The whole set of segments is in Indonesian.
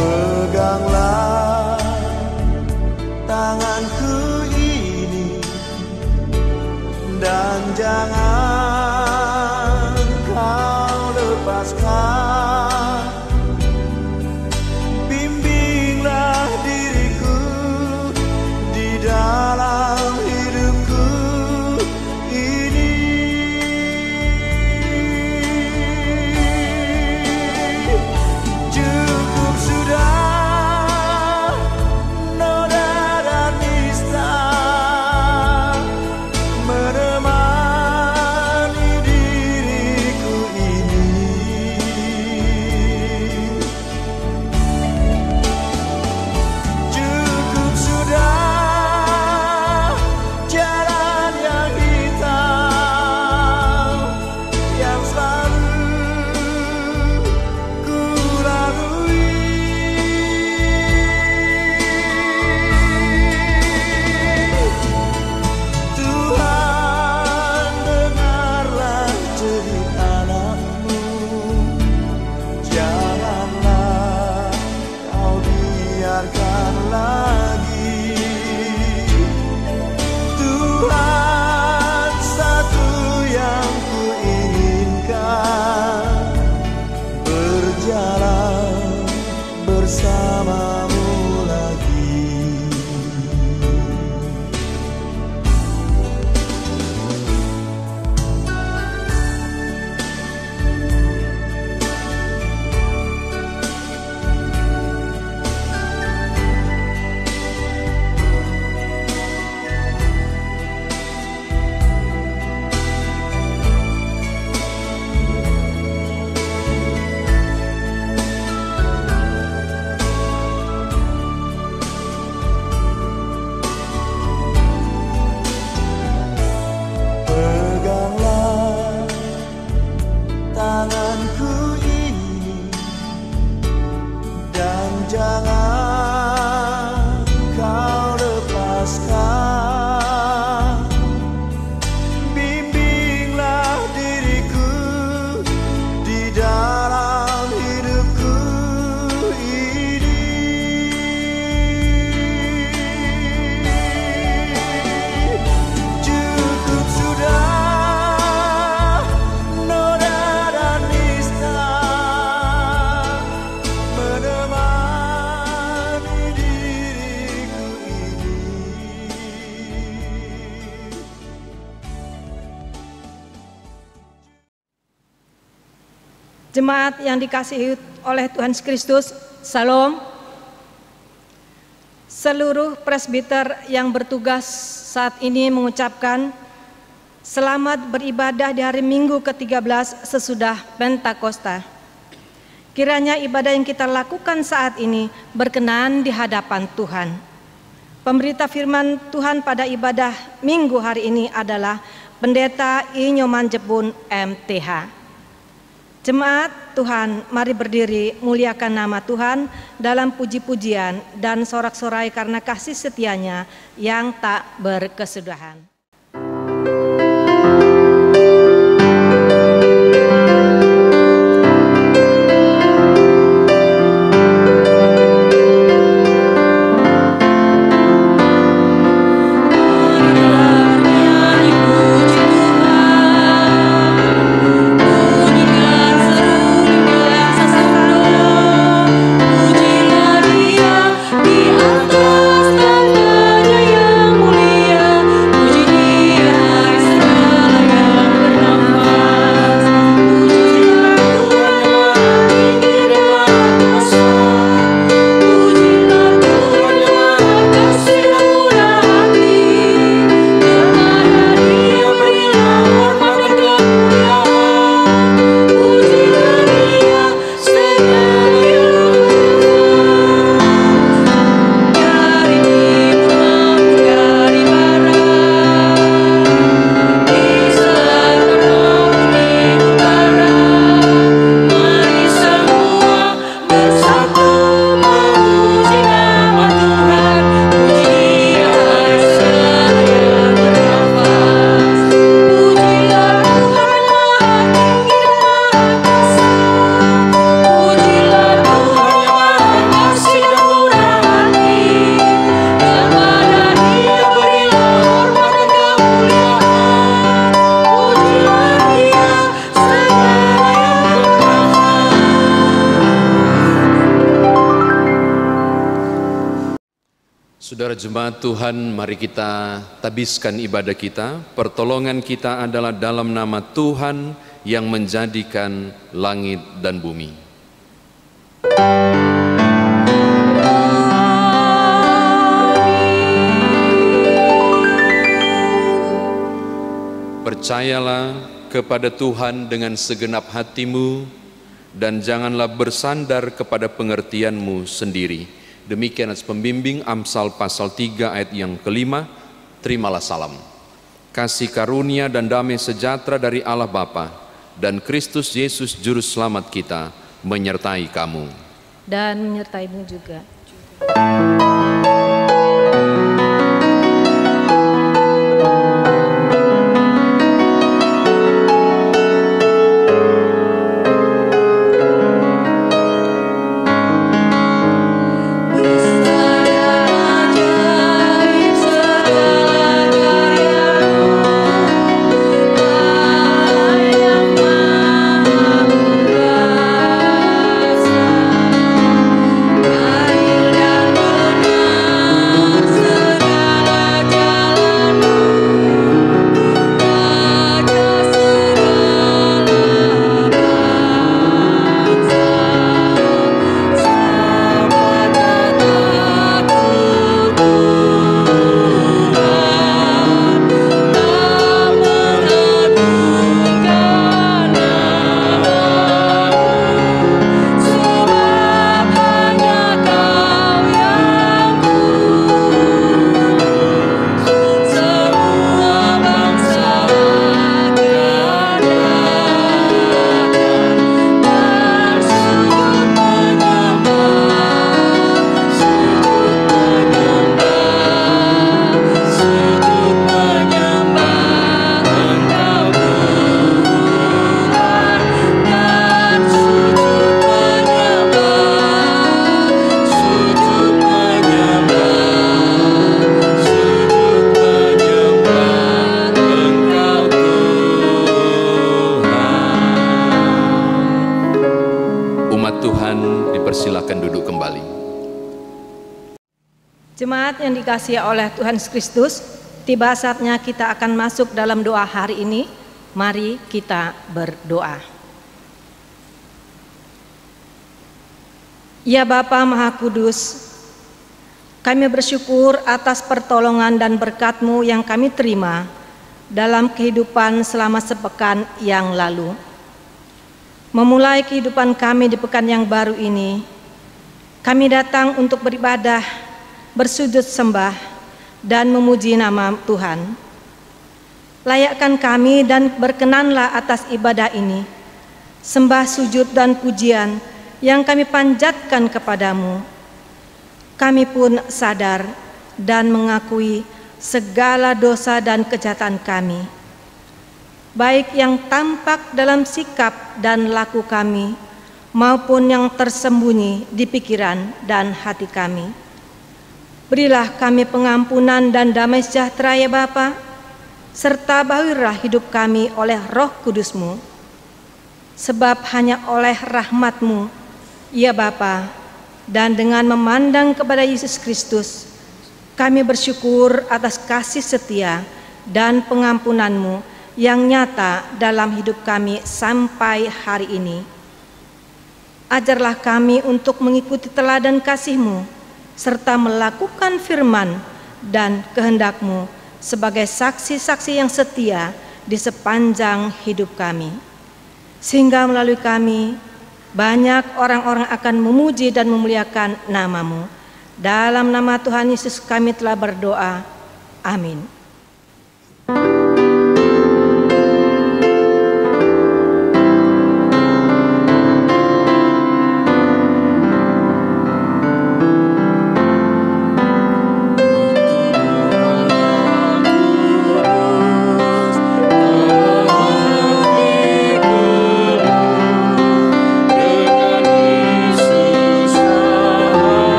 Peganglah tanganku ini dan jangan kau lepaskan. Bimbinglah diriku di dalam hidupku ini. Cukup sudah noda dan nista menemani diriku ini. Cukup sudah jalan yang hitam yang selalu ku lalui. Tuhan, dengarlah jerit anakmu, janganlah kau biarkan lagi. Tuhan, satu yang ku inginkan, berjalan bersamamu lagi. Peganglah tanganku ini dan jangan kau lepaskan. Bimbinglah diriku di dalam hidupku ini. Cukup sudah noda dan nista menemani diriku ini. Jemaat yang dikasihi oleh Tuhan Yesus Kristus, Salam. Seluruh presbiter yang bertugas saat ini mengucapkan selamat beribadah di hari Minggu ke-13 sesudah Pentakosta. Kiranya ibadah yang kita lakukan saat ini berkenan di hadapan Tuhan. Pemberita firman Tuhan pada ibadah Minggu hari ini adalah Pendeta I. Nyoman Jepun MTH. Jemaat Tuhan, mari berdiri muliakan nama Tuhan dalam puji-pujian dan sorak-sorai karena kasih setianya yang tak berkesudahan. Di atas tanah yang mulia, puji Saudara jemaat Tuhan, mari kita tabiskan ibadah kita. Pertolongan kita adalah dalam nama Tuhan yang menjadikan langit dan bumi. Percayalah kepada Tuhan dengan segenap hatimu dan janganlah bersandar kepada pengertianmu sendiri. Demikian atas pembimbing Amsal pasal 3 ayat yang kelima. Terimalah salam. Kasih karunia dan damai sejahtera dari Allah Bapa dan Kristus Yesus Juru Selamat kita menyertai kamu. Dan menyertaimu juga. Jemaat yang dikasihi oleh Tuhan Yesus Kristus, tiba saatnya kita akan masuk dalam doa hari ini. Mari kita berdoa. Ya Bapa Maha Kudus, kami bersyukur atas pertolongan dan berkat-Mu yang kami terima dalam kehidupan selama sepekan yang lalu. Memulai kehidupan kami di pekan yang baru ini, kami datang untuk beribadah, bersujud sembah, dan memuji nama Tuhan. Layakkan kami dan berkenanlah atas ibadah ini, sembah, sujud, dan pujian yang kami panjatkan kepadamu. Kami pun sadar dan mengakui segala dosa dan kejahatan kami, baik yang tampak dalam sikap dan laku kami, maupun yang tersembunyi di pikiran dan hati kami. Berilah kami pengampunan dan damai sejahtera ya Bapa, serta bahuilah hidup kami oleh Roh Kudus-Mu. Sebab hanya oleh rahmat-Mu, ya Bapa, dan dengan memandang kepada Yesus Kristus, kami bersyukur atas kasih setia dan pengampunan-Mu yang nyata dalam hidup kami sampai hari ini. Ajarlah kami untuk mengikuti teladan kasih-Mu, serta melakukan firman dan kehendak-Mu sebagai saksi-saksi yang setia di sepanjang hidup kami. Sehingga melalui kami, banyak orang-orang akan memuji dan memuliakan nama-Mu. Dalam nama Tuhan Yesus kami telah berdoa. Amin.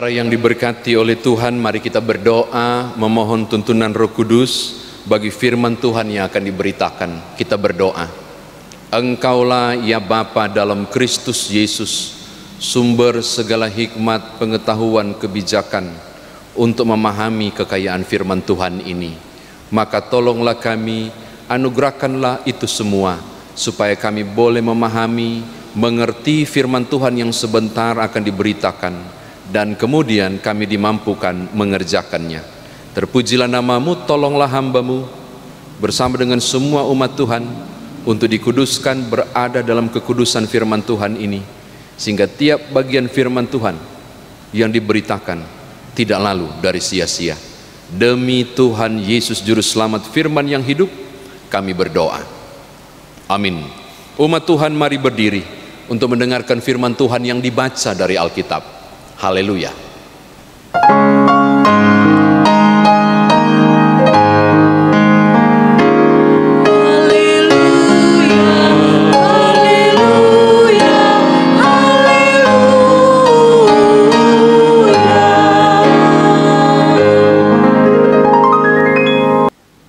Saudara yang diberkati oleh Tuhan, mari kita berdoa memohon tuntunan Roh Kudus bagi firman Tuhan yang akan diberitakan. Kita berdoa. Engkaulah ya Bapa dalam Kristus Yesus, sumber segala hikmat, pengetahuan, kebijakan untuk memahami kekayaan firman Tuhan ini. Maka tolonglah kami, anugerahkanlah itu semua, supaya kami boleh memahami, mengerti firman Tuhan yang sebentar akan diberitakan, dan kemudian kami dimampukan mengerjakannya. Terpujilah namamu, tolonglah hambamu bersama dengan semua umat Tuhan untuk dikuduskan berada dalam kekudusan firman Tuhan ini, sehingga tiap bagian firman Tuhan yang diberitakan tidak lalu dari sia-sia. Demi Tuhan Yesus Juru Selamat firman yang hidup, kami berdoa. Amin. Umat Tuhan mari berdiri untuk mendengarkan firman Tuhan yang dibaca dari Alkitab. Haleluya.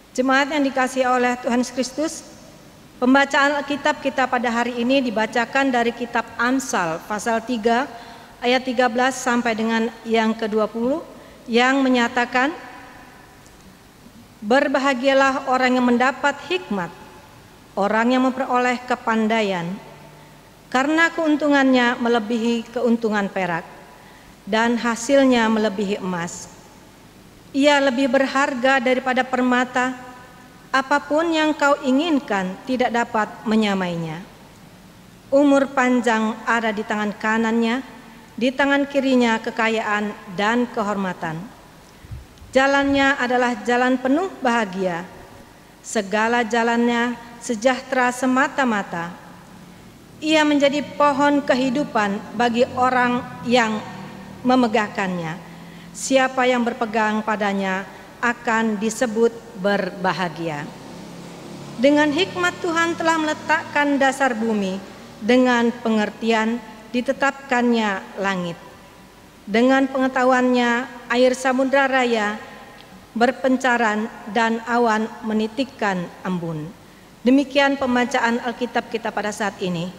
Jemaat yang dikasihi oleh Tuhan Yesus Kristus, pembacaan Alkitab kita pada hari ini dibacakan dari kitab Amsal pasal 3 ayat 13 sampai dengan yang ke-20 yang menyatakan, berbahagialah orang yang mendapat hikmat, orang yang memperoleh kepandaian, karena keuntungannya melebihi keuntungan perak dan hasilnya melebihi emas. Ia lebih berharga daripada permata, apapun yang kau inginkan tidak dapat menyamainya. Umur panjang ada di tangan kanannya, di tangan kirinya kekayaan dan kehormatan. Jalannya adalah jalan penuh bahagia, segala jalannya sejahtera semata-mata. Ia menjadi pohon kehidupan bagi orang yang memegahkannya. Siapa yang berpegang padanya akan disebut berbahagia. Dengan hikmat Tuhan telah meletakkan dasar bumi, dengan pengertian ditetapkannya langit. Dengan pengetahuannya air samudra raya berpencaran dan awan menitikkan embun. Demikian pembacaan Alkitab kita pada saat ini.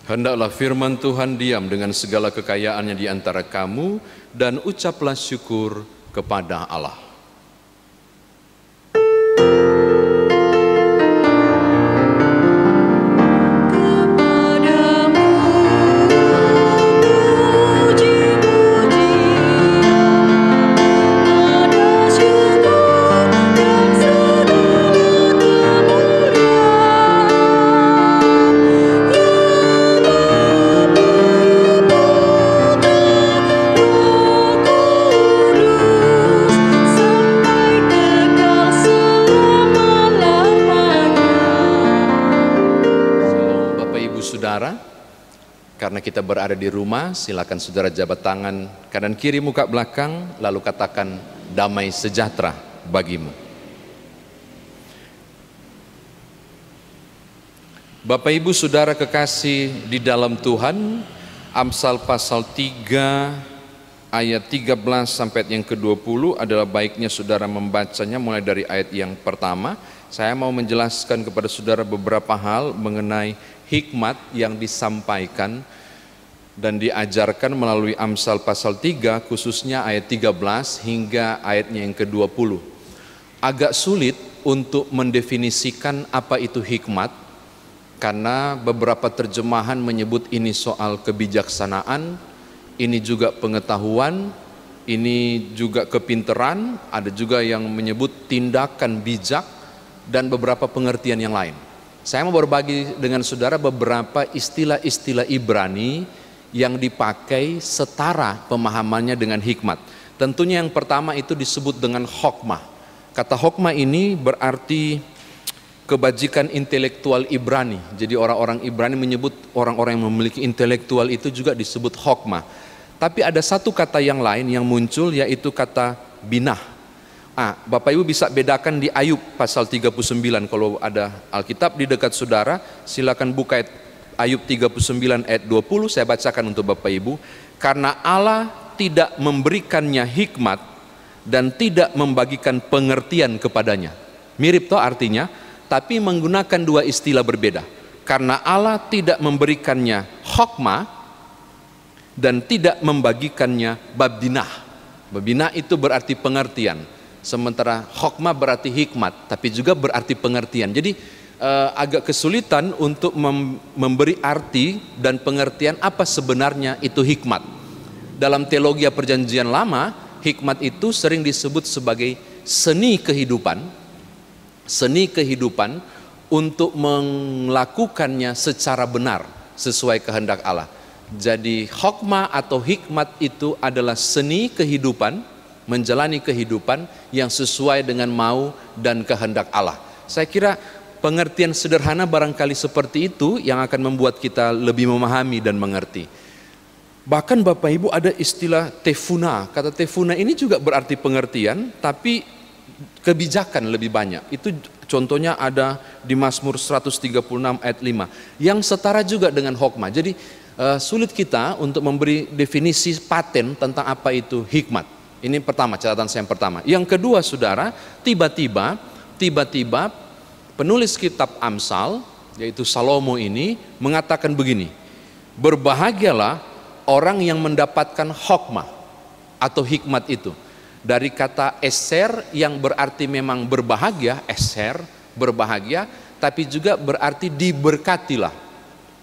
Hendaklah firman Tuhan diam dengan segala kekayaannya di antara kamu, dan ucaplah syukur kepada Allah. Karena kita berada di rumah, silakan saudara jabat tangan kanan kiri muka belakang, lalu katakan damai sejahtera bagimu. Bapak Ibu Saudara kekasih di dalam Tuhan, Amsal pasal 3 ayat 13 sampai yang ke-20 adalah baiknya saudara membacanya mulai dari ayat yang pertama. Saya mau menjelaskan kepada saudara beberapa hal mengenai hikmat yang disampaikan dan diajarkan melalui Amsal pasal 3, khususnya ayat 13 hingga ayatnya yang ke-20. Agak sulit untuk mendefinisikan apa itu hikmat, karena beberapa terjemahan menyebut ini soal kebijaksanaan, ini juga pengetahuan, ini juga kepinteran, ada juga yang menyebut tindakan bijak, dan beberapa pengertian yang lain. Saya mau berbagi dengan saudara beberapa istilah-istilah Ibrani yang dipakai setara pemahamannya dengan hikmat. Tentunya yang pertama itu disebut dengan hokmah. Kata hokmah ini berarti kebajikan intelektual Ibrani. Jadi orang-orang Ibrani menyebut orang-orang yang memiliki intelektual itu juga disebut hokmah. Tapi ada satu kata yang lain yang muncul, yaitu kata binah. Bapak Ibu bisa bedakan di Ayub pasal 39. Kalau ada Alkitab di dekat saudara, silakan buka Ayub 39 ayat 20, saya bacakan untuk Bapak Ibu. Karena Allah tidak memberikannya hikmat dan tidak membagikan pengertian kepadanya. Mirip toh artinya, tapi menggunakan dua istilah berbeda. Karena Allah tidak memberikannya hokmah dan tidak membagikannya babdinah. Babdinah itu berarti pengertian, sementara hokmah berarti hikmat, tapi juga berarti pengertian. Jadi agak kesulitan untuk memberi arti dan pengertian apa sebenarnya itu hikmat. Dalam teologi Perjanjian Lama, hikmat itu sering disebut sebagai seni kehidupan untuk melakukannya secara benar sesuai kehendak Allah. Jadi hokmah atau hikmat itu adalah seni kehidupan, menjalani kehidupan yang sesuai dengan mau dan kehendak Allah. Saya kira pengertian sederhana barangkali seperti itu yang akan membuat kita lebih memahami dan mengerti. Bahkan Bapak Ibu ada istilah tefuna. Kata tefuna ini juga berarti pengertian, tapi kebijakan lebih banyak. Itu contohnya ada di Mazmur 136 ayat 5 yang setara juga dengan hokmah. Jadi sulit kita untuk memberi definisi paten tentang apa itu hikmat. Ini pertama, catatan saya yang pertama. Yang kedua, saudara, tiba-tiba penulis kitab Amsal, yaitu Salomo ini, mengatakan begini, berbahagialah orang yang mendapatkan hokmah atau hikmat itu. Dari kata eser yang berarti memang berbahagia, eser, berbahagia, tapi juga berarti diberkatilah.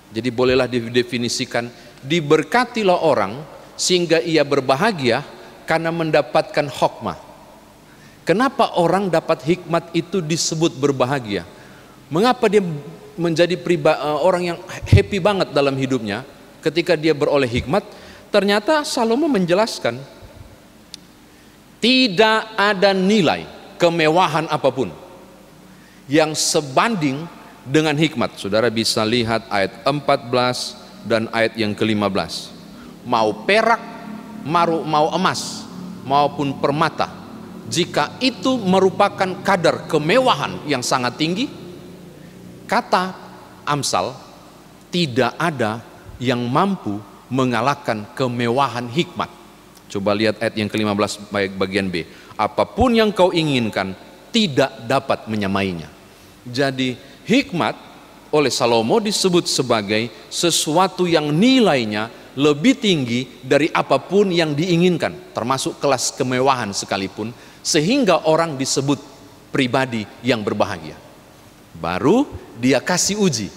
Jadi bolehlah didefinisikan, diberkatilah orang sehingga ia berbahagia karena mendapatkan hokmah. Kenapa orang dapat hikmat itu disebut berbahagia? Mengapa dia menjadi orang yang happy banget dalam hidupnya ketika dia beroleh hikmat? Ternyata Salomo menjelaskan, tidak ada nilai kemewahan apapun yang sebanding dengan hikmat. Saudara bisa lihat ayat 14 dan ayat yang ke-15. Mau perak, mau emas, maupun permata, jika itu merupakan kadar kemewahan yang sangat tinggi, kata Amsal, tidak ada yang mampu mengalahkan kemewahan hikmat. Coba lihat ayat yang ke-15 bagian B. Apapun yang kau inginkan tidak dapat menyamainya. Jadi hikmat oleh Salomo disebut sebagai sesuatu yang nilainya lebih tinggi dari apapun yang diinginkan, termasuk kelas kemewahan sekalipun, sehingga orang disebut pribadi yang berbahagia. Baru dia kasih uji.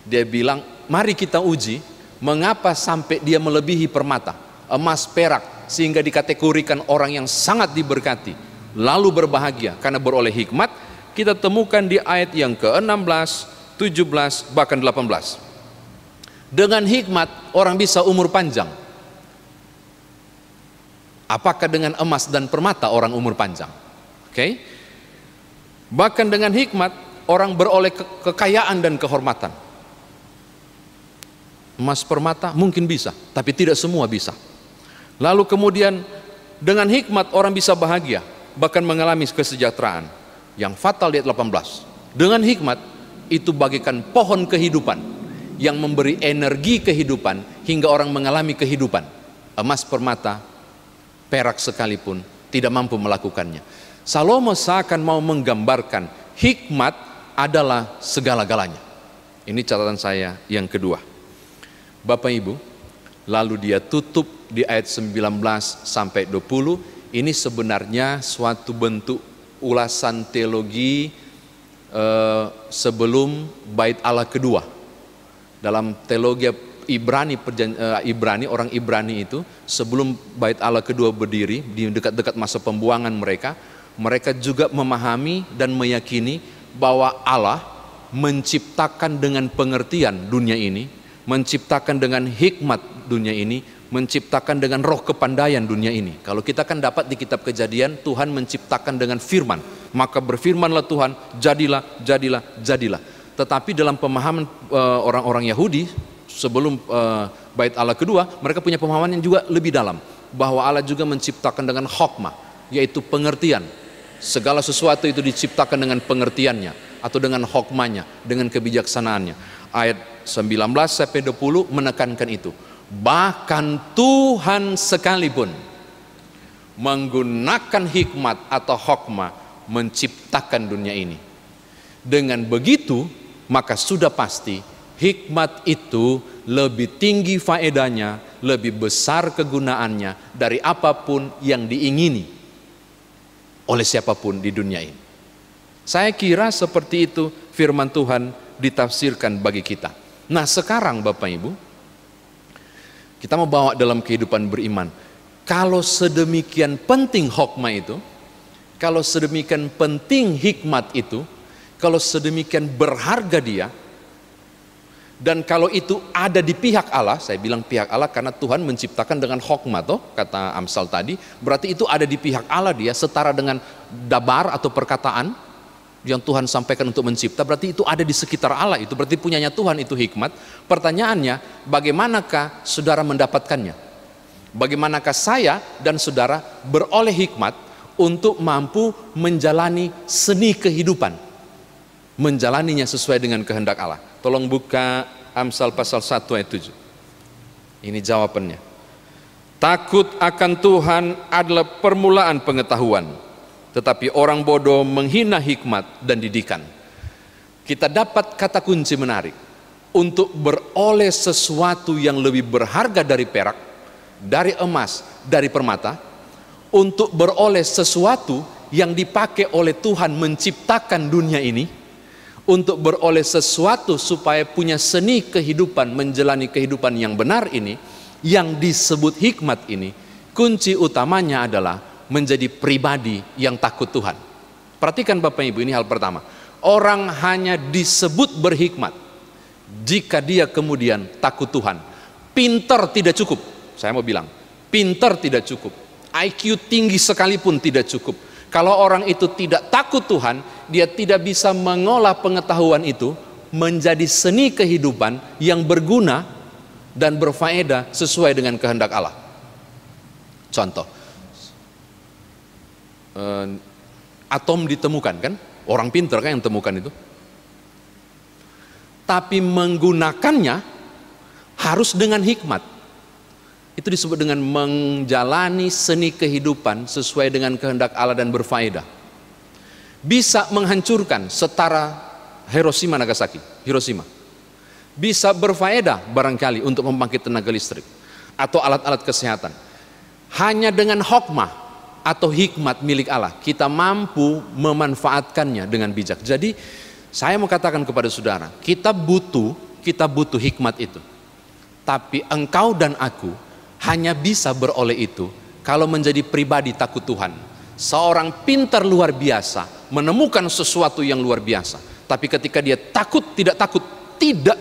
Dia bilang, mari kita uji mengapa sampai dia melebihi permata, emas, perak, sehingga dikategorikan orang yang sangat diberkati, lalu berbahagia karena beroleh hikmat. Kita temukan di ayat yang ke-16, 17, bahkan 18. Dengan hikmat orang bisa umur panjang. Apakah dengan emas dan permata orang umur panjang? Oke. Bahkan dengan hikmat orang beroleh kekayaan dan kehormatan. Emas, permata mungkin bisa, tapi tidak semua bisa. Lalu kemudian dengan hikmat orang bisa bahagia, bahkan mengalami kesejahteraan. Yang fatal di ayat 18. Dengan hikmat itu bagikan pohon kehidupan yang memberi energi kehidupan hingga orang mengalami kehidupan. Emas, permata, perak sekalipun tidak mampu melakukannya. Salomo seakan mau menggambarkan hikmat adalah segala-galanya. Ini catatan saya yang kedua. Bapak Ibu, lalu dia tutup di ayat 19 sampai 20. Ini sebenarnya suatu bentuk ulasan teologi sebelum bait Allah kedua. Dalam teologi Ibrani, orang Ibrani itu sebelum bait Allah kedua berdiri, di dekat-dekat masa pembuangan mereka juga memahami dan meyakini bahwa Allah menciptakan dengan pengertian dunia ini, menciptakan dengan hikmat dunia ini, menciptakan dengan roh kepandaian dunia ini. Kalau kita kan dapat di kitab Kejadian, Tuhan menciptakan dengan firman, maka berfirmanlah Tuhan, jadilah, jadilah, jadilah. Tetapi dalam pemahaman orang-orang Yahudi sebelum bait Allah kedua, mereka punya pemahaman yang juga lebih dalam, bahwa Allah juga menciptakan dengan hokmah, yaitu pengertian. Segala sesuatu itu diciptakan dengan pengertiannya atau dengan hokmahnya, dengan kebijaksanaannya. Ayat 19 sampai 20 menekankan itu, Bahkan Tuhan sekalipun menggunakan hikmat atau hokmah menciptakan dunia ini. Dengan begitu, maka sudah pasti hikmat itu lebih tinggi faedahnya, lebih besar kegunaannya dari apapun yang diingini oleh siapapun di dunia ini. Saya kira seperti itu firman Tuhan ditafsirkan bagi kita. Nah sekarang Bapak Ibu, kita mau bawa dalam kehidupan beriman. Kalau sedemikian penting hokmah itu, kalau sedemikian penting hikmat itu, kalau sedemikian berharga dia, dan kalau itu ada di pihak Allah, saya bilang pihak Allah karena Tuhan menciptakan dengan hokmah toh, kata Amsal tadi, berarti itu ada di pihak Allah dia, setara dengan dabar atau perkataan yang Tuhan sampaikan untuk mencipta, berarti itu ada di sekitar Allah, itu berarti punyanya Tuhan itu hikmat. Pertanyaannya, bagaimanakah saudara mendapatkannya? Bagaimanakah saya dan saudara beroleh hikmat untuk mampu menjalani seni kehidupan, menjalaninya sesuai dengan kehendak Allah? Tolong buka Amsal pasal 1 ayat 7. Ini jawabannya. Takut akan Tuhan adalah permulaan pengetahuan, tetapi orang bodoh menghina hikmat dan didikan. Kita dapat kata kunci menarik. Untuk beroleh sesuatu yang lebih berharga dari perak, dari emas, dari permata, untuk beroleh sesuatu yang dipakai oleh Tuhan menciptakan dunia ini, untuk beroleh sesuatu supaya punya seni kehidupan, menjalani kehidupan yang benar ini, yang disebut hikmat ini, kunci utamanya adalah menjadi pribadi yang takut Tuhan. Perhatikan Bapak Ibu, ini hal pertama. Orang hanya disebut berhikmat jika dia kemudian takut Tuhan. Pintar tidak cukup. Saya mau bilang, pintar tidak cukup. IQ tinggi sekalipun tidak cukup. Kalau orang itu tidak takut Tuhan, dia tidak bisa mengolah pengetahuan itu menjadi seni kehidupan yang berguna dan berfaedah sesuai dengan kehendak Allah. Contoh, atom ditemukan kan, orang pintar kan yang temukan itu, tapi menggunakannya harus dengan hikmat. Itu disebut dengan menjalani seni kehidupan sesuai dengan kehendak Allah dan berfaedah. Bisa menghancurkan setara Hiroshima Nagasaki, Hiroshima. Bisa berfaedah barangkali untuk membangkit tenaga listrik atau alat-alat kesehatan. Hanya dengan hokmah atau hikmat milik Allah kita mampu memanfaatkannya dengan bijak. Jadi saya mau katakan kepada saudara, kita butuh hikmat itu. Tapi engkau dan aku hanya bisa beroleh itu kalau menjadi pribadi takut Tuhan. Seorang pintar luar biasa menemukan sesuatu yang luar biasa, tapi ketika dia tidak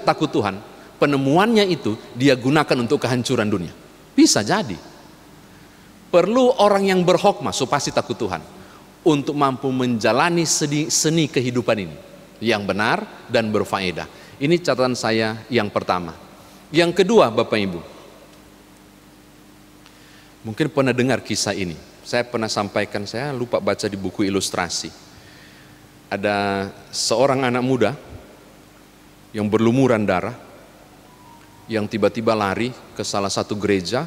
takut Tuhan, penemuannya itu dia gunakan untuk kehancuran dunia. Bisa jadi. Perlu orang yang berhokmah, so pasti takut Tuhan, untuk mampu menjalani seni kehidupan ini yang benar dan berfaedah. Ini catatan saya yang pertama. Yang kedua, Bapak Ibu, mungkin pernah dengar kisah ini. Saya pernah sampaikan, saya lupa baca di buku ilustrasi. Ada seorang anak muda yang berlumuran darah, yang tiba-tiba lari ke salah satu gereja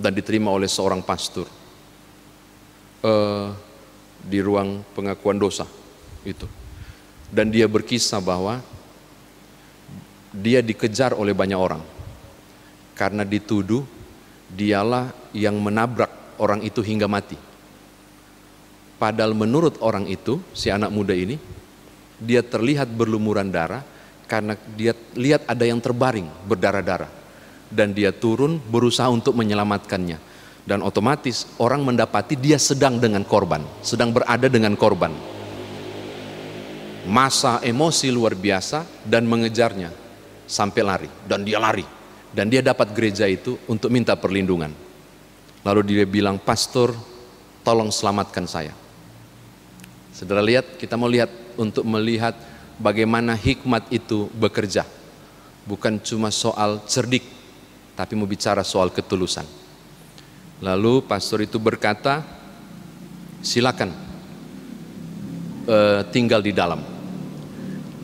dan diterima oleh seorang pastor di ruang pengakuan dosa itu. Dan dia berkisah bahwa dia dikejar oleh banyak orang karena dituduh dialah yang menabrak orang itu hingga mati. Padahal menurut orang itu, si anak muda ini, dia terlihat berlumuran darah karena dia lihat ada yang terbaring berdarah-darah. Dan dia turun berusaha untuk menyelamatkannya. Dan otomatis orang mendapati dia sedang dengan korban, sedang berada dengan korban. Masa emosi luar biasa dan mengejarnya sampai lari. Dan dia lari. Dan dia dapat gereja itu untuk minta perlindungan. Lalu dia bilang, pastor tolong selamatkan saya. Saudara lihat, kita mau lihat untuk melihat bagaimana hikmat itu bekerja. Bukan cuma soal cerdik, tapi mau bicara soal ketulusan. Lalu pastor itu berkata, silakan tinggal di dalam.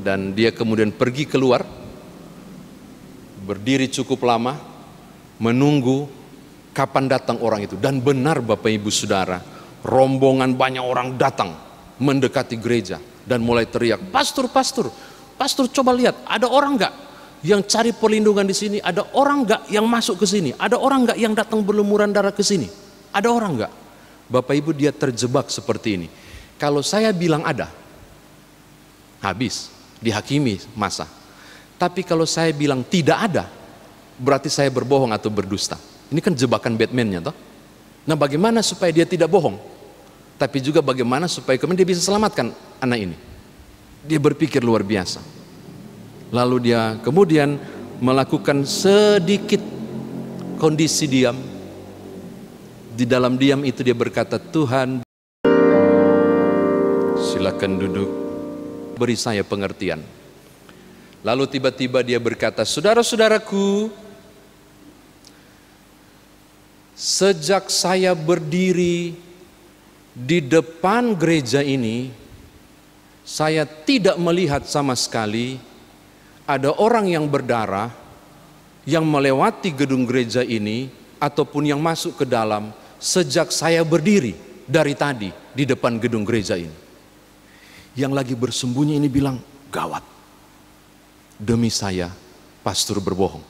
Dan dia kemudian pergi keluar, berdiri cukup lama, menunggu kapan datang orang itu. Dan benar Bapak Ibu Saudara, rombongan banyak orang datang mendekati gereja dan mulai teriak, "Pastor, pastor, pastor, coba lihat, ada orang enggak yang cari perlindungan di sini? Ada orang enggak yang masuk ke sini? Ada orang enggak yang datang berlumuran darah ke sini? Ada orang enggak?" Bapak Ibu, dia terjebak seperti ini. Kalau saya bilang ada, habis, dihakimi masa. Tapi kalau saya bilang tidak ada, berarti saya berbohong atau berdusta. Ini kan jebakan Batman-nya toh. Nah, bagaimana supaya dia tidak bohong? Tapi juga bagaimana supaya kemudian dia bisa selamatkan anak ini? Dia berpikir luar biasa. Lalu dia kemudian melakukan sedikit kondisi diam. Di dalam diam itu dia berkata, "Tuhan, silakan duduk, beri saya pengertian." Lalu tiba-tiba dia berkata, "Saudara-saudaraku, sejak saya berdiri di depan gereja ini, saya tidak melihat sama sekali ada orang yang berdarah yang melewati gedung gereja ini ataupun yang masuk ke dalam sejak saya berdiri dari tadi di depan gedung gereja ini." Yang lagi bersembunyi ini bilang, "Gawat, demi saya pastor berbohong."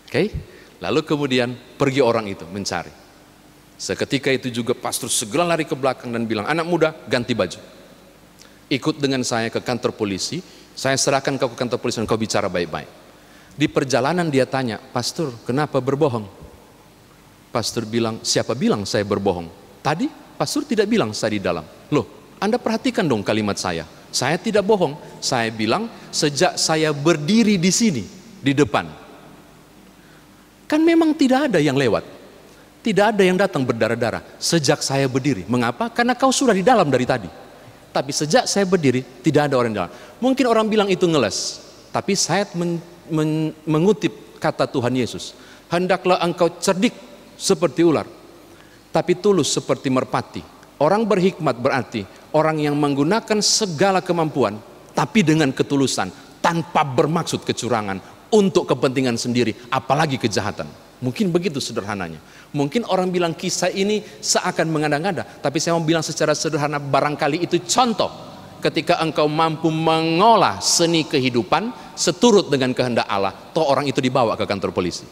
Oke? Lalu kemudian pergi orang itu mencari. Seketika itu juga pastor segera lari ke belakang dan bilang, "Anak muda, ganti baju. Ikut dengan saya ke kantor polisi. Saya serahkan kau ke kantor polisi dan kau bicara baik-baik." Di perjalanan dia tanya, "Pastor, kenapa berbohong?" Pastor bilang, "Siapa bilang saya berbohong? Tadi pastor tidak bilang saya di dalam." "Loh, Anda perhatikan dong kalimat saya. Saya tidak bohong. Saya bilang sejak saya berdiri di sini, di depan. Kan memang tidak ada yang lewat. Tidak ada yang datang berdarah-darah. Sejak saya berdiri. Mengapa? Karena kau sudah di dalam dari tadi. Tapi sejak saya berdiri, tidak ada orang di dalam." Mungkin orang bilang itu ngeles. Tapi saya mengutip kata Tuhan Yesus. "Hendaklah engkau cerdik seperti ular, tapi tulus seperti merpati." Orang berhikmat berarti orang yang menggunakan segala kemampuan, tapi dengan ketulusan, tanpa bermaksud kecurangan, untuk kepentingan sendiri, apalagi kejahatan. Mungkin begitu sederhananya. Mungkin orang bilang kisah ini seakan mengada-ngada, tapi saya mau bilang secara sederhana, barangkali itu contoh ketika engkau mampu mengolah seni kehidupan seturut dengan kehendak Allah, toh orang itu dibawa ke kantor polisi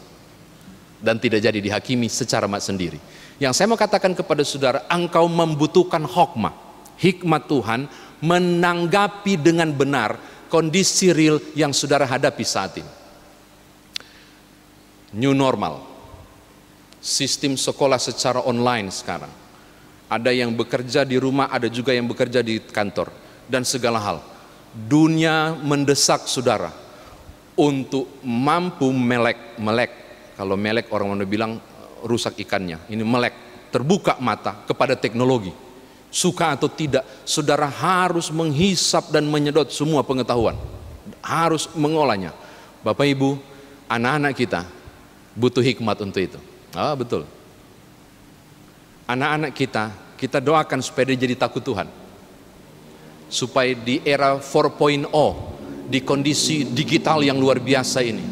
dan tidak jadi dihakimi secara mat sendiri. Yang saya mau katakan kepada saudara, engkau membutuhkan hikmat Tuhan menanggapi dengan benar kondisi real yang saudara hadapi saat ini. New normal, sistem sekolah secara online sekarang. Ada yang bekerja di rumah, ada juga yang bekerja di kantor, dan segala hal. Dunia mendesak saudara untuk mampu melek. Kalau melek orang bilang rusak ikannya. Ini melek, terbuka mata kepada teknologi. Suka atau tidak, saudara harus menghisap dan menyedot semua pengetahuan. Harus mengolahnya. Bapak Ibu, anak-anak kita butuh hikmat untuk itu. Betul. Anak-anak kita doakan supaya dia jadi takut Tuhan. Supaya di era 4.0, di kondisi digital yang luar biasa ini,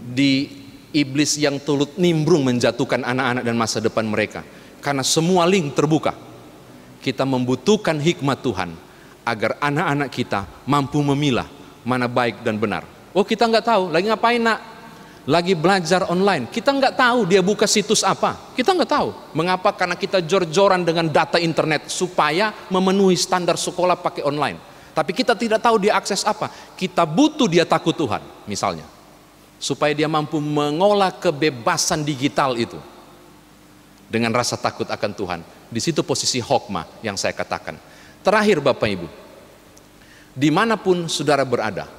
di iblis yang turut nimbrung menjatuhkan anak-anak dan masa depan mereka. Karena semua link terbuka. Kita membutuhkan hikmat Tuhan agar anak-anak kita mampu memilah mana baik dan benar. Oh, kita nggak tahu, lagi ngapain nak? Lagi belajar online, kita nggak tahu dia buka situs apa, kita nggak tahu. Mengapa? Karena kita jor-joran dengan data internet supaya memenuhi standar sekolah pakai online. Tapi kita tidak tahu dia akses apa. Kita butuh dia takut Tuhan, misalnya, supaya dia mampu mengolah kebebasan digital itu dengan rasa takut akan Tuhan. Di situ posisi hokmah yang saya katakan. Terakhir Bapak Ibu, dimanapun saudara berada,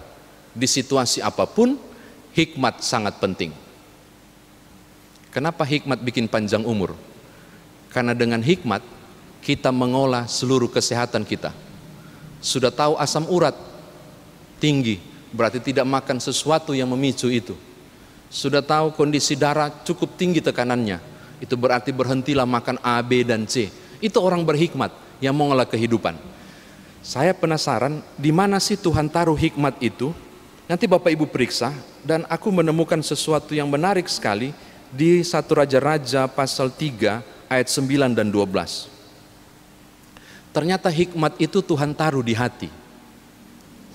di situasi apapun, hikmat sangat penting. Kenapa hikmat bikin panjang umur? Karena dengan hikmat kita mengolah seluruh kesehatan kita. Sudah tahu asam urat tinggi, berarti tidak makan sesuatu yang memicu itu. Sudah tahu kondisi darah cukup tinggi tekanannya, itu berarti berhentilah makan A, B, dan C. Itu orang berhikmat yang mengolah kehidupan. Saya penasaran, di mana sih Tuhan taruh hikmat itu Nanti Bapak Ibu periksa, dan aku menemukan sesuatu yang menarik sekali di 1 Raja-Raja pasal 3 ayat 9 dan 12. Ternyata hikmat itu Tuhan taruh di hati.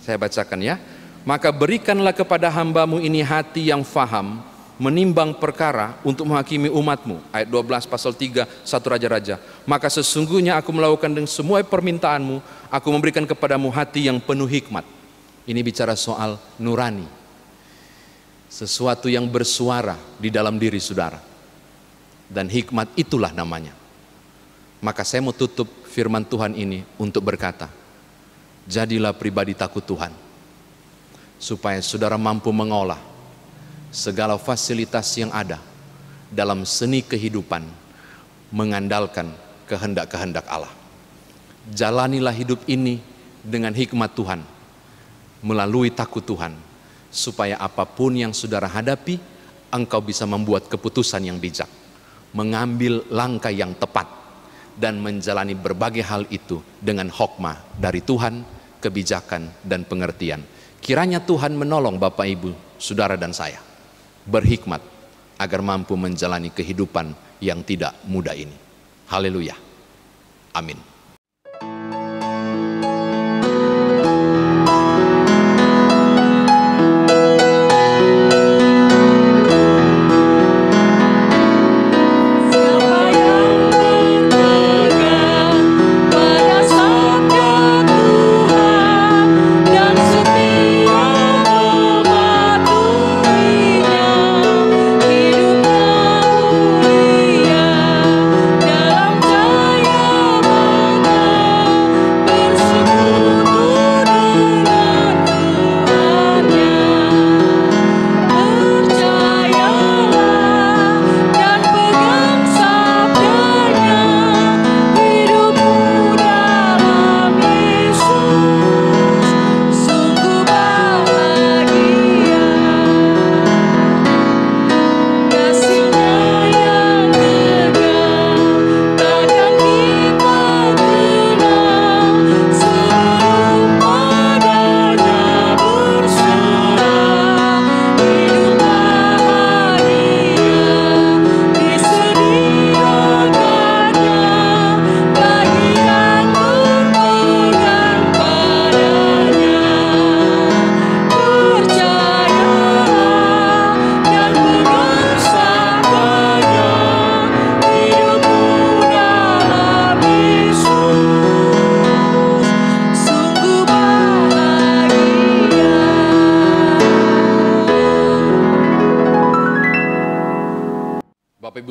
Saya bacakan ya. Maka berikanlah kepada hambamu ini hati yang faham, menimbang perkara untuk menghakimi umatmu. Ayat 12 pasal 3 1 Raja-Raja. Maka sesungguhnya aku melakukan dengan semua permintaanmu, aku memberikan kepadamu hati yang penuh hikmat. Ini bicara soal nurani. Sesuatu yang bersuara di dalam diri saudara. Dan hikmat itulah namanya. Maka saya mau tutup firman Tuhan ini untuk berkata, jadilah pribadi takut Tuhan. Supaya saudara mampu mengolah segala fasilitas yang ada dalam seni kehidupan, mengandalkan kehendak-kehendak Allah. Jalanilah hidup ini dengan hikmat Tuhan, melalui takut Tuhan, supaya apapun yang saudara hadapi, engkau bisa membuat keputusan yang bijak, mengambil langkah yang tepat, dan menjalani berbagai hal itu dengan hikmah dari Tuhan, kebijakan dan pengertian. Kiranya Tuhan menolong Bapak Ibu, saudara dan saya, berhikmat agar mampu menjalani kehidupan yang tidak mudah ini. Haleluya. Amin.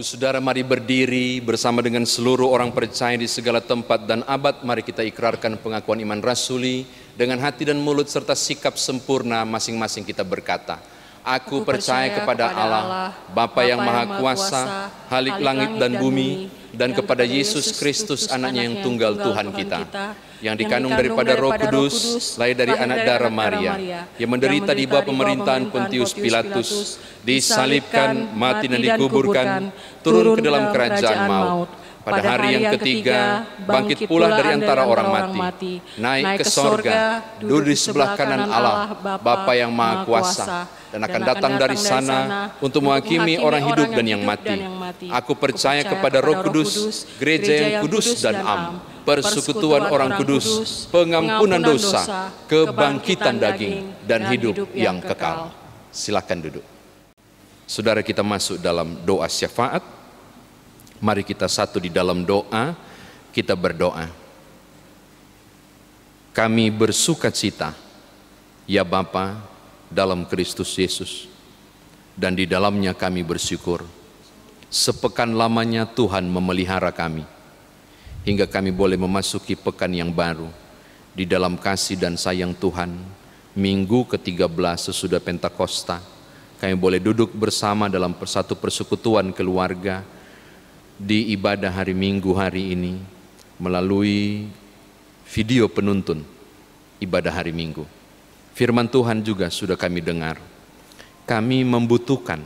Saudara, mari berdiri bersama dengan seluruh orang percaya di segala tempat dan abad. Mari kita ikrarkan pengakuan iman rasuli dengan hati dan mulut serta sikap sempurna masing-masing kita berkata, Aku percaya kepada Allah, Bapa yang Maha Kuasa, Halik langit dan bumi, dan kepada Yesus Kristus anaknya yang tunggal Tuhan kita, yang dikandung daripada Roh Kudus, lahir dari anak darah Maria, yang menderita di bawah pemerintahan Pontius Pilatus, disalibkan, mati dan dikuburkan, turun ke dalam kerajaan maut. Pada hari yang ketiga, bangkit pula dari antara orang mati, naik ke sorga, duduk di sebelah kanan Allah, Bapa yang Maha Kuasa, dan akan datang dari sana untuk menghakimi orang hidup dan yang mati. Aku percaya kepada Roh Kudus, gereja yang kudus dan am, persekutuan orang kudus, pengampunan dosa, kebangkitan daging, dan hidup yang kekal. Silakan duduk. Saudara, kita masuk dalam doa syafaat. Mari kita satu di dalam doa, kita berdoa. Kami bersukacita, ya Bapa, dalam Kristus Yesus, dan di dalamnya kami bersyukur. Sepekan lamanya Tuhan memelihara kami, hingga kami boleh memasuki pekan yang baru, di dalam kasih dan sayang Tuhan. Minggu ke-13 sesudah Pentakosta, kami boleh duduk bersama dalam satu persekutuan keluarga, di ibadah hari Minggu hari ini melalui video penuntun ibadah hari Minggu. Firman Tuhan juga sudah kami dengar. Kami membutuhkan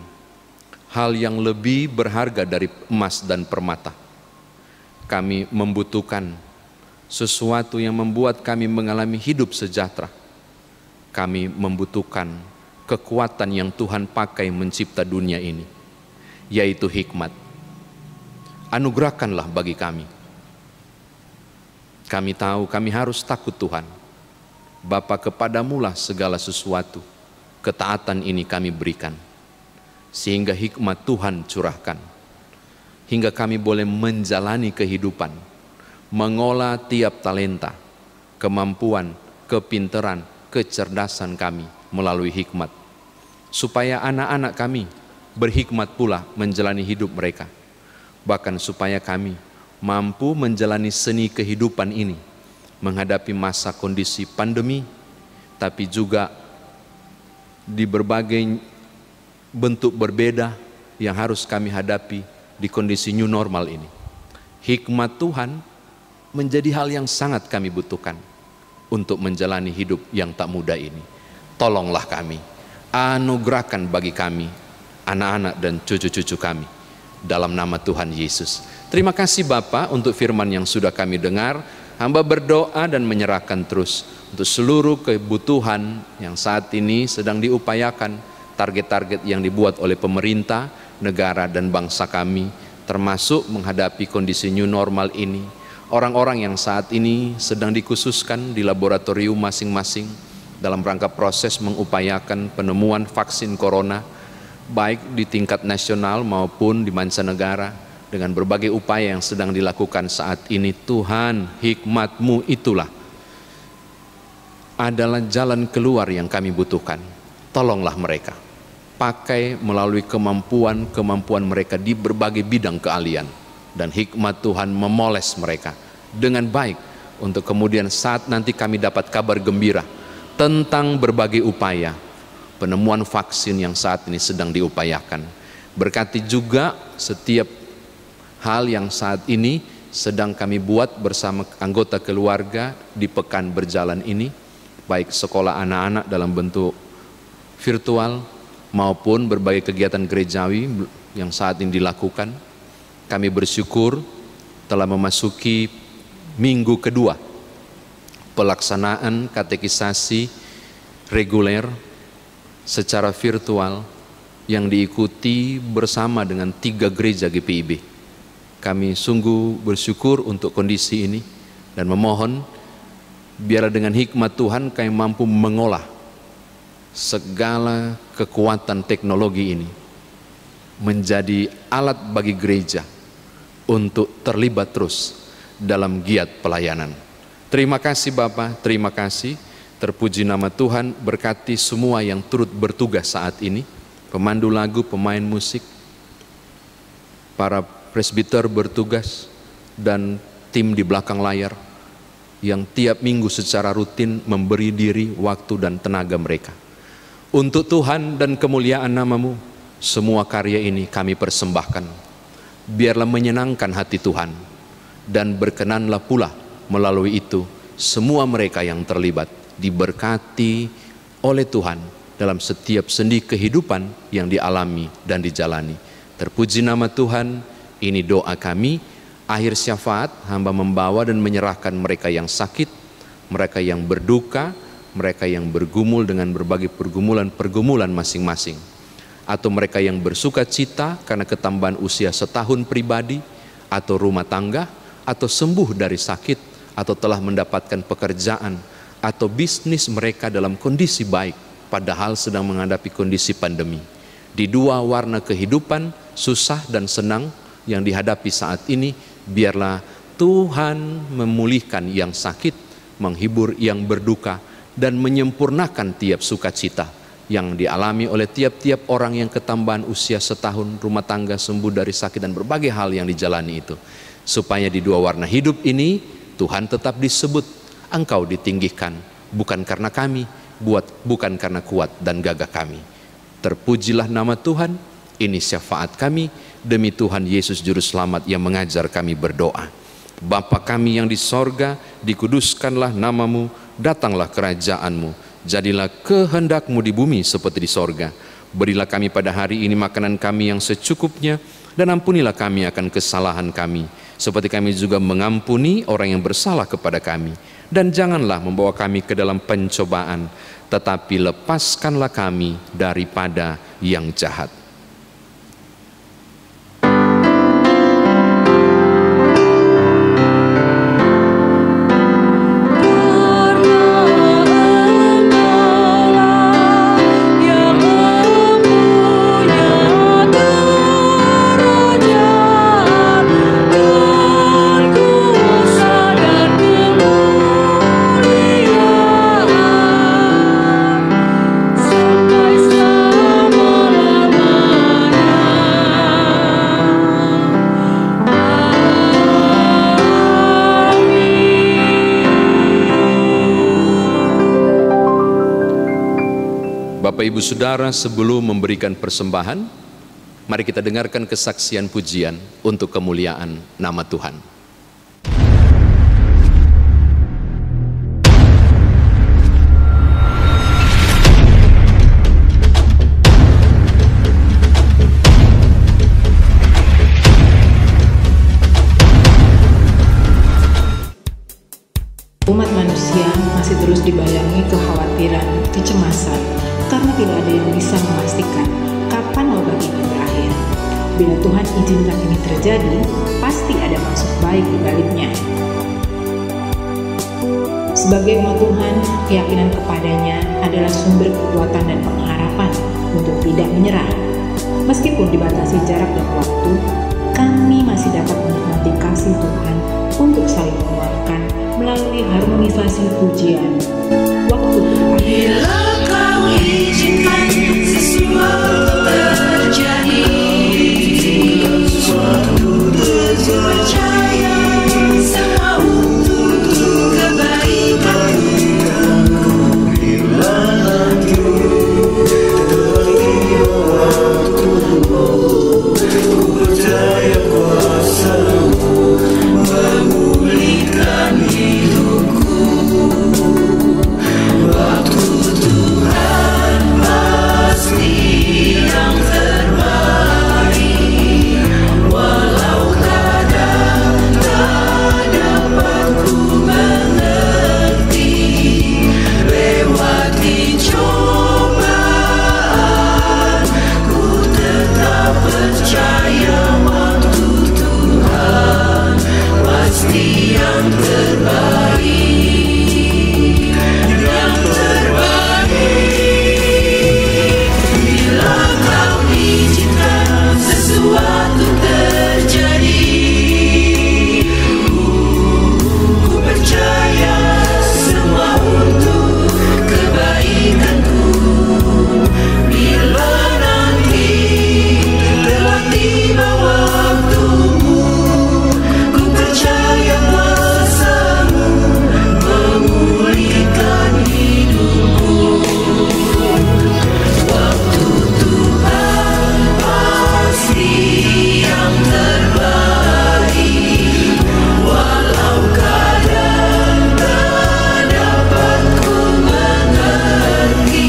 hal yang lebih berharga dari emas dan permata. Kami membutuhkan sesuatu yang membuat kami mengalami hidup sejahtera. kami membutuhkan kekuatan yang Tuhan pakai mencipta dunia ini, yaitu hikmat. Anugerahkanlah bagi kami. Kami tahu kami harus takut Tuhan. Bapa, kepadamulah segala sesuatu. Ketaatan ini kami berikan, sehingga hikmat Tuhan curahkan, hingga kami boleh menjalani kehidupan, mengolah tiap talenta, kemampuan, kepintaran, kecerdasan kami melalui hikmat, supaya anak-anak kami berhikmat pula menjalani hidup mereka. Bahkan supaya kami mampu menjalani seni kehidupan ini, menghadapi masa kondisi pandemi, tapi juga di berbagai bentuk berbeda yang harus kami hadapi di kondisi new normal ini. Hikmat Tuhan menjadi hal yang sangat kami butuhkan untuk menjalani hidup yang tak mudah ini. Tolonglah kami, anugerahkan bagi kami, anak-anak dan cucu-cucu kami, dalam nama Tuhan Yesus. Terima kasih Bapa untuk firman yang sudah kami dengar. Hamba berdoa dan menyerahkan terus untuk seluruh kebutuhan yang saat ini sedang diupayakan, target-target yang dibuat oleh pemerintah, negara dan bangsa kami, termasuk menghadapi kondisi new normal ini. Orang-orang yang saat ini sedang dikhususkan di laboratorium masing-masing dalam rangka proses mengupayakan penemuan vaksin corona, baik di tingkat nasional maupun di mancanegara. Dengan berbagai upaya yang sedang dilakukan saat ini, Tuhan, hikmat-Mu itulah adalah jalan keluar yang kami butuhkan. Tolonglah mereka, pakai melalui kemampuan mereka di berbagai bidang keahlian, dan hikmat Tuhan memoles mereka dengan baik, untuk kemudian saat nanti kami dapat kabar gembira tentang berbagai upaya penemuan vaksin yang saat ini sedang diupayakan. Berkati juga setiap hal yang saat ini sedang kami buat bersama anggota keluarga di pekan berjalan ini, baik sekolah anak-anak dalam bentuk virtual maupun berbagai kegiatan gerejawi yang saat ini dilakukan. Kami bersyukur telah memasuki minggu kedua pelaksanaan katekisasi reguler secara virtual yang diikuti bersama dengan 3 gereja GPIB. Kami sungguh bersyukur untuk kondisi ini dan memohon biarlah dengan hikmat Tuhan kami mampu mengolah segala kekuatan teknologi ini menjadi alat bagi gereja untuk terlibat terus dalam giat pelayanan. Terima kasih Bapa, terima kasih. Terpuji nama Tuhan. Berkati semua yang turut bertugas saat ini, pemandu lagu, pemain musik, para presbiter bertugas, dan tim di belakang layar yang tiap minggu secara rutin memberi diri, waktu dan tenaga mereka. Untuk Tuhan dan kemuliaan nama-Mu, semua karya ini kami persembahkan. Biarlah menyenangkan hati Tuhan, dan berkenanlah pula melalui itu semua mereka yang terlibat diberkati oleh Tuhan dalam setiap sendi kehidupan yang dialami dan dijalani. Terpuji nama Tuhan. Ini doa kami. Akhir syafaat, hamba membawa dan menyerahkan mereka yang sakit, mereka yang berduka, mereka yang bergumul dengan berbagai pergumulan masing-masing, atau mereka yang bersuka cita karena ketambahan usia setahun pribadi atau rumah tangga, atau sembuh dari sakit, atau telah mendapatkan pekerjaan, atau bisnis mereka dalam kondisi baik padahal sedang menghadapi kondisi pandemi. Di dua warna kehidupan, susah dan senang yang dihadapi saat ini, biarlah Tuhan memulihkan yang sakit, menghibur yang berduka, dan menyempurnakan tiap sukacita yang dialami oleh tiap-tiap orang yang ketambahan usia setahun, rumah tangga, sembuh dari sakit dan berbagai hal yang dijalani itu. Supaya di dua warna hidup ini Tuhan tetap disebut, Engkau ditinggikan, bukan karena kami, bukan karena kuat dan gagah kami. Terpujilah nama Tuhan. Ini syafaat kami demi Tuhan Yesus Juru Selamat yang mengajar kami berdoa. Bapa kami yang di sorga, dikuduskanlah nama-Mu, datanglah kerajaan-Mu, jadilah kehendak-Mu di bumi seperti di sorga. Berilah kami pada hari ini makanan kami yang secukupnya, dan ampunilah kami akan kesalahan kami, seperti kami juga mengampuni orang yang bersalah kepada kami. Dan janganlah membawa kami ke dalam pencobaan, tetapi lepaskanlah kami daripada yang jahat. Bapak Ibu Saudara, sebelum memberikan persembahan, mari kita dengarkan kesaksian pujian untuk kemuliaan nama Tuhan. Umat manusia masih terus dibayangi kekhawatiran, kecemasan, karena tidak ada yang bisa memastikan kapan wabah ini berakhir. Bila Tuhan izinkan ini terjadi, pasti ada maksud baik di baliknya. Sebagai umat Tuhan, keyakinan kepadanya adalah sumber kekuatan dan pengharapan untuk tidak menyerah. Meskipun dibatasi jarak dan waktu, kami masih dapat menikmati kasih Tuhan untuk saling menguatkan melalui harmonisasi pujian. Waktu Bila kau izinkan sesuatu terjadi, percaya semua untuk kebaikanku. Bila nanti terlebih waktumu, ku percaya kuasa-Mu memulihkan hidupku. Waktu Tuhan pasti yang terbaik, walau kadang tak dapat ku mengerti. Lewati cobaan, ku tetap percaya waktu Tuhan pasti yang terbaik. Sesuatu terjadi, ku percaya semua untuk kebaikanku. Bila nanti telah tiba waktumu, ku percaya kuasa-Mu memulihkan hidupku. Waktu Tuhan pasti yang terbaik, walau kadang tak dapat ku mengerti.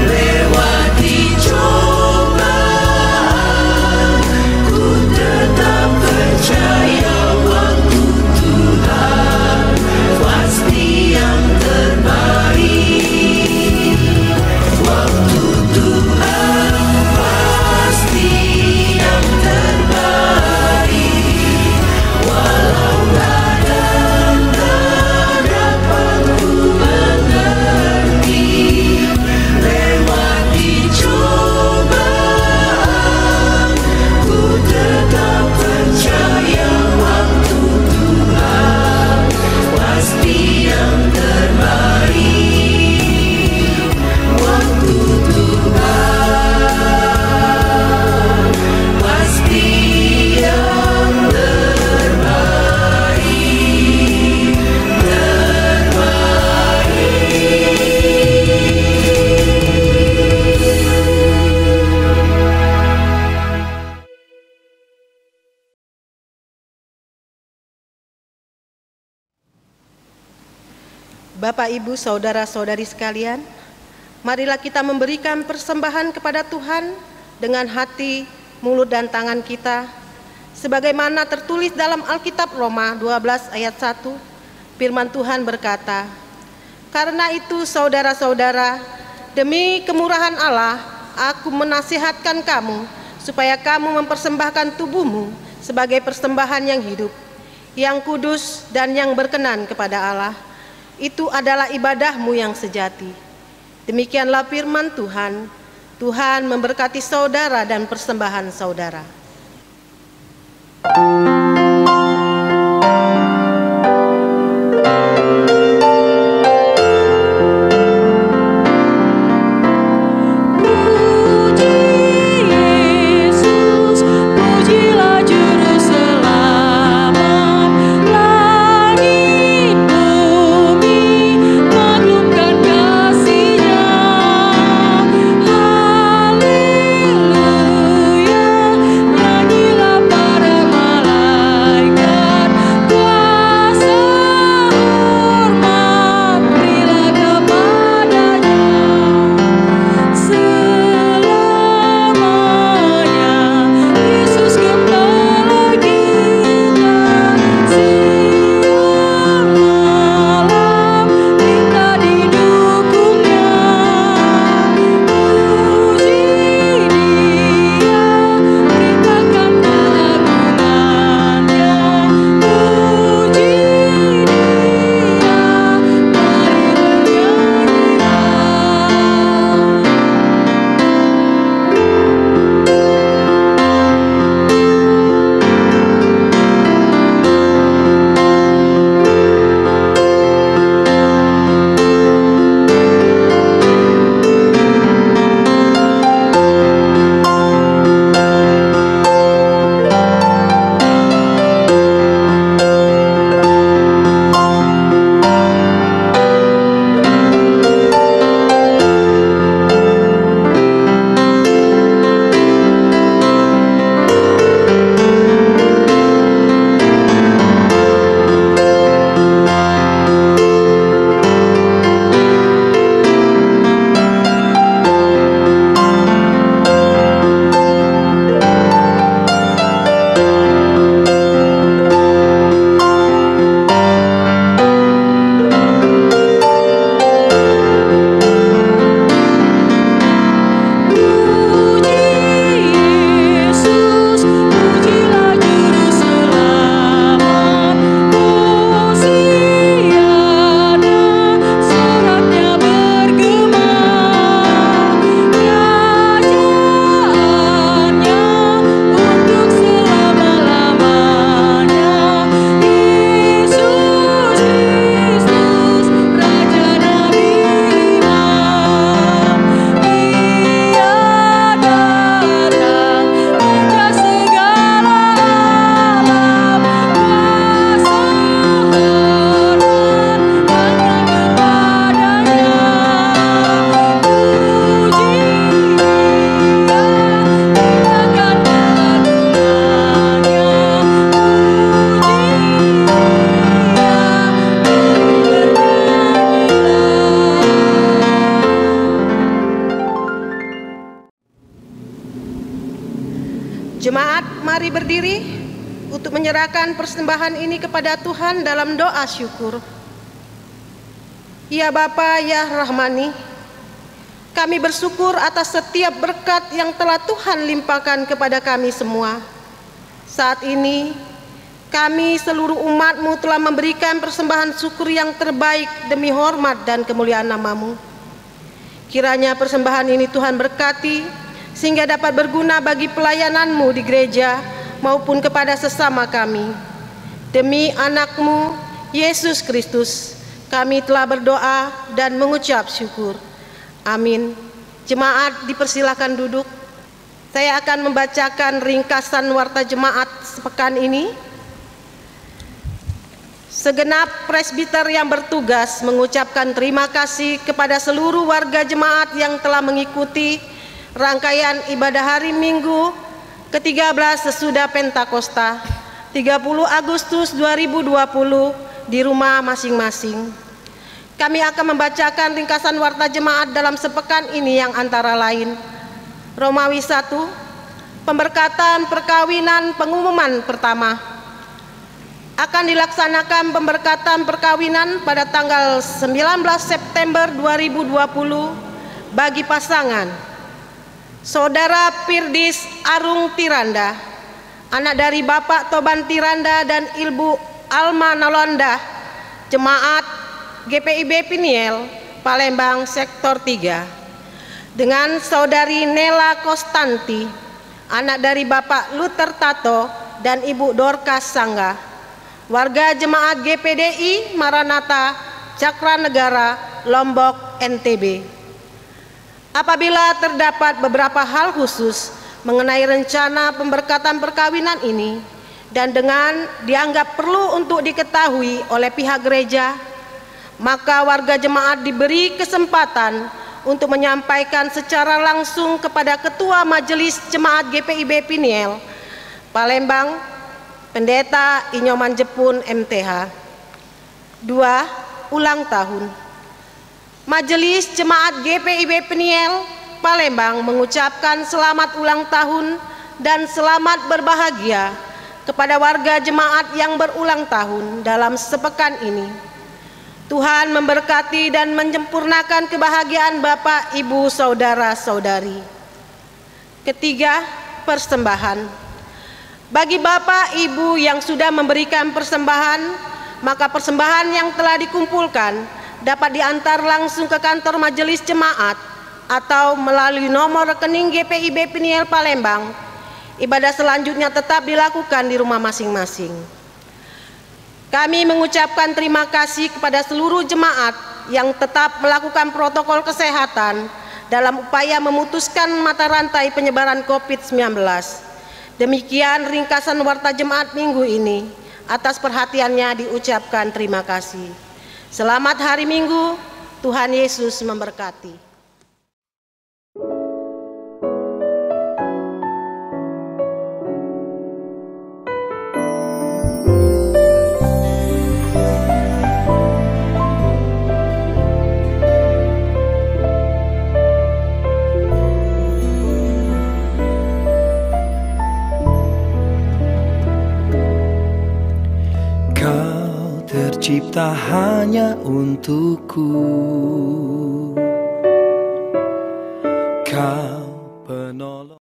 Lewati cobaan, ku tetap percaya waktu Tuhan pasti yang terbaik. Waktu Tuhan pasti yang terbaik, walau kadang tak dapat ku mengerti. Lewati cobaan, ku tetap percaya waktu Tuhan pasti yang terbaik. Waktu Tuhan pasti yang terbaik. Bapak, Ibu, Saudara-saudari sekalian, marilah kita memberikan persembahan kepada Tuhan dengan hati, mulut, dan tangan kita. Sebagaimana tertulis dalam Alkitab Roma 12 ayat 1, firman Tuhan berkata, Karena itu saudara-saudara, demi kemurahan Allah, aku menasihatkan kamu supaya kamu mempersembahkan tubuhmu sebagai persembahan yang hidup, yang kudus dan yang berkenan kepada Allah. Itu adalah ibadahmu yang sejati. Demikianlah firman Tuhan. Tuhan memberkati saudara dan persembahan saudara. Jemaat, mari berdiri untuk menyerahkan persembahan ini kepada Tuhan dalam doa syukur. Ya Bapa, ya Rahmani, kami bersyukur atas setiap berkat yang telah Tuhan limpahkan kepada kami semua. Saat ini, kami seluruh umat-Mu telah memberikan persembahan syukur yang terbaik demi hormat dan kemuliaan nama-Mu. Kiranya persembahan ini Tuhan berkati, sehingga dapat berguna bagi pelayanan-Mu di gereja maupun kepada sesama kami. Demi anak-Mu, Yesus Kristus, kami telah berdoa dan mengucap syukur. Amin. Jemaat dipersilakan duduk. Saya akan membacakan ringkasan warta jemaat sepekan ini. Segenap presbiter yang bertugas mengucapkan terima kasih kepada seluruh warga jemaat yang telah mengikuti rangkaian ibadah hari Minggu ke-13 sesudah Pentakosta 30 Agustus 2020 di rumah masing-masing. Kami akan membacakan ringkasan warta jemaat dalam sepekan ini yang antara lain: Romawi 1, pemberkatan perkawinan pengumuman pertama; akan dilaksanakan pemberkatan perkawinan pada tanggal 19 September 2020 bagi pasangan Saudara Firdis Arung Tiranda, anak dari Bapak Toban Tiranda dan Ibu Alma Nalanda, Jemaat GPIB Piniel, Palembang Sektor 3, dengan Saudari Nela Kostanti, anak dari Bapak Luther Tato dan Ibu Dorcas Sangga, warga Jemaat GPDI Maranatha Cakranegara, Lombok, NTB. Apabila terdapat beberapa hal khusus mengenai rencana pemberkatan perkawinan ini dan dengan dianggap perlu untuk diketahui oleh pihak gereja, maka warga jemaat diberi kesempatan untuk menyampaikan secara langsung kepada Ketua Majelis Jemaat GPIB Piniel, Palembang, Pendeta Inyoman Jepun MTH. 2. Ulang tahun. Majelis Jemaat GPIB Piniel, Palembang mengucapkan selamat ulang tahun dan selamat berbahagia kepada warga jemaat yang berulang tahun dalam sepekan ini. Tuhan memberkati dan menyempurnakan kebahagiaan Bapak, Ibu, Saudara-saudari. Ketiga, persembahan. Bagi Bapak, Ibu yang sudah memberikan persembahan, maka persembahan yang telah dikumpulkan dapat diantar langsung ke kantor majelis jemaat atau melalui nomor rekening GPIB Piniel Palembang. Ibadah selanjutnya tetap dilakukan di rumah masing-masing. Kami mengucapkan terima kasih kepada seluruh jemaat yang tetap melakukan protokol kesehatan dalam upaya memutuskan mata rantai penyebaran COVID-19. Demikian ringkasan warta jemaat minggu ini. Atas perhatiannya diucapkan terima kasih. Selamat hari Minggu, Tuhan Yesus memberkati. Tercipta hanya untukku, Kau penolong.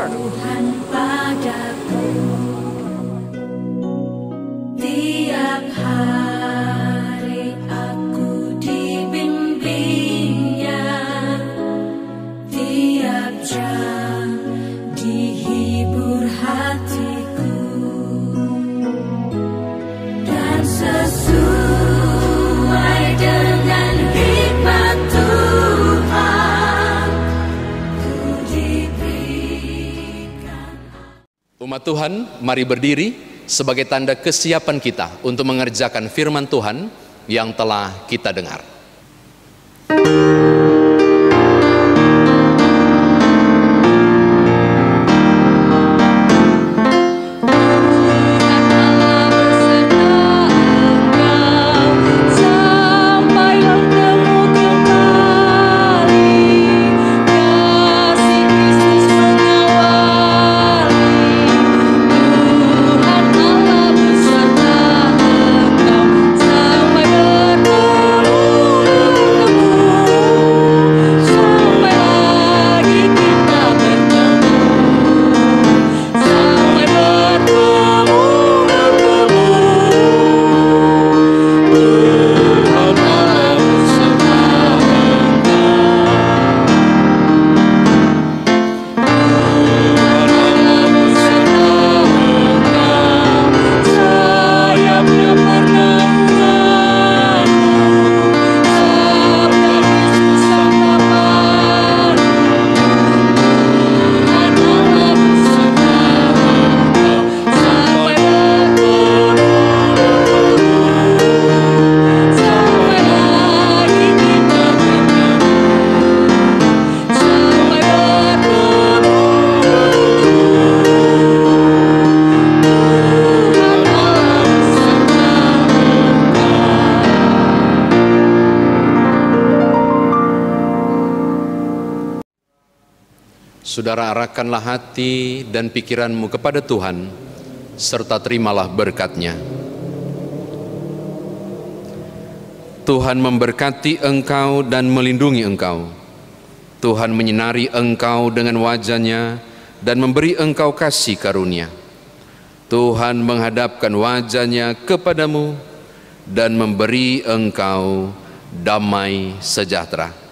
Tuhan padaku tiap hari aku dibimbingnya, tiap jam dihibur hatiku dan sesuai dengan hikmat Tuhan ku diberikan. Umat Tuhan, mari berdiri sebagai tanda kesiapan kita untuk mengerjakan firman Tuhan yang telah kita dengar. Sampai bertemu Saudara arahkanlah hati dan pikiranmu kepada Tuhan, serta terimalah berkat-Nya. Tuhan memberkati engkau dan melindungi engkau. Tuhan menyinari engkau dengan wajah-Nya dan memberi engkau kasih karunia. Tuhan menghadapkan wajah-Nya kepadamu dan memberi engkau damai sejahtera.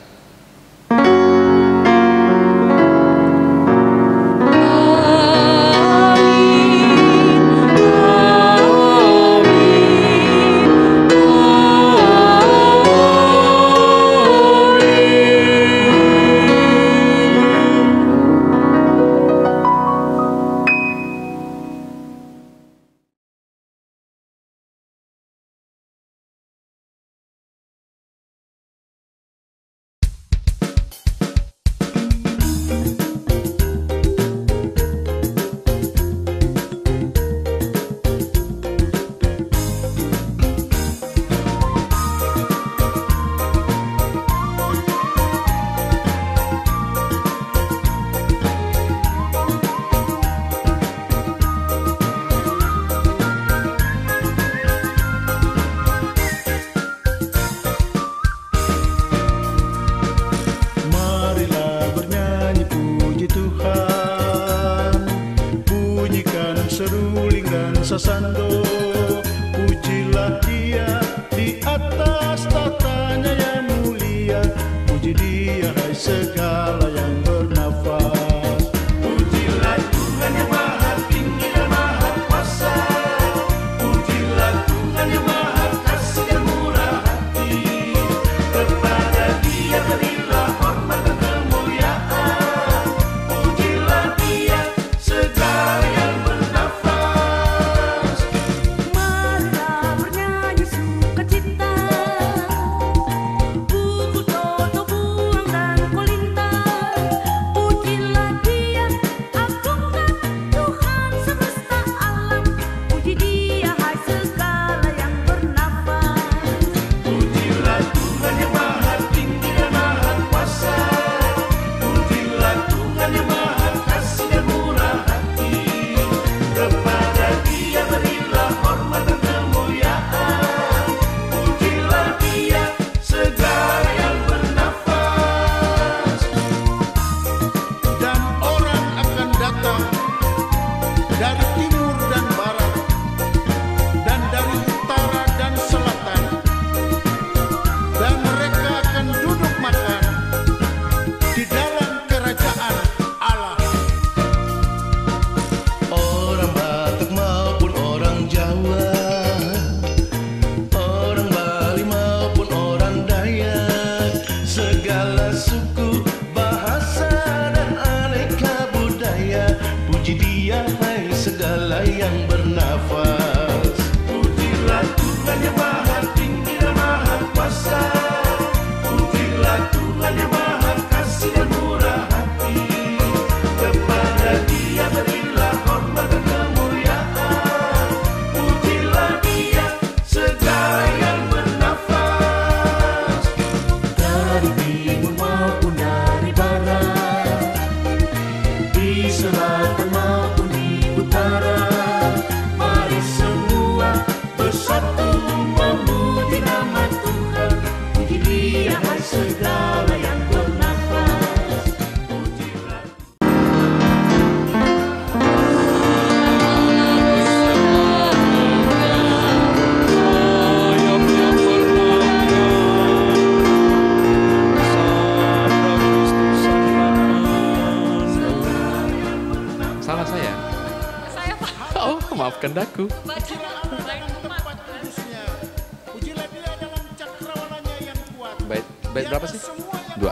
Sasando, pujilah Dia di atas tatanya yang mulia. Puji Dia hai segala yang bernafas. Pujilah Tuhan yang maha tinggi dan maha kuasa. Pujilah Tuhan yang maha kasih dan murah hati. Kepada Dia berilah hormat dan kemuliaan. Pujilah Dia segala yang bernafas. Dari timur dan barat, dan dari utara dan selatan, dan mereka akan duduk makan di dalam kerajaan Allah. Orang Batak maupun orang Jawa, orang Bali maupun orang Dayak, segala suku, bahasa dan aneka budaya, puji Dia segala yang bernafas. Pujilah Tuhan yang maha tinggi dan maha kuasa. Pujilah Tuhan yang maha kasih dan murah hati. Kepada Dia berilah hormat dan kemuliaan. Pujilah Dia segala yang bernafas. Dari timur maupun dari barat, di selatan maupun utara, mari semua bersatu memuji nama Tuhan. Puji Dia hai segala yang bernafas. Pujilah. Salah saya. Oh, maafkan daku. Pujilah Dia dalam cakrawalanya yang kuat. Bait berapa sih? 2.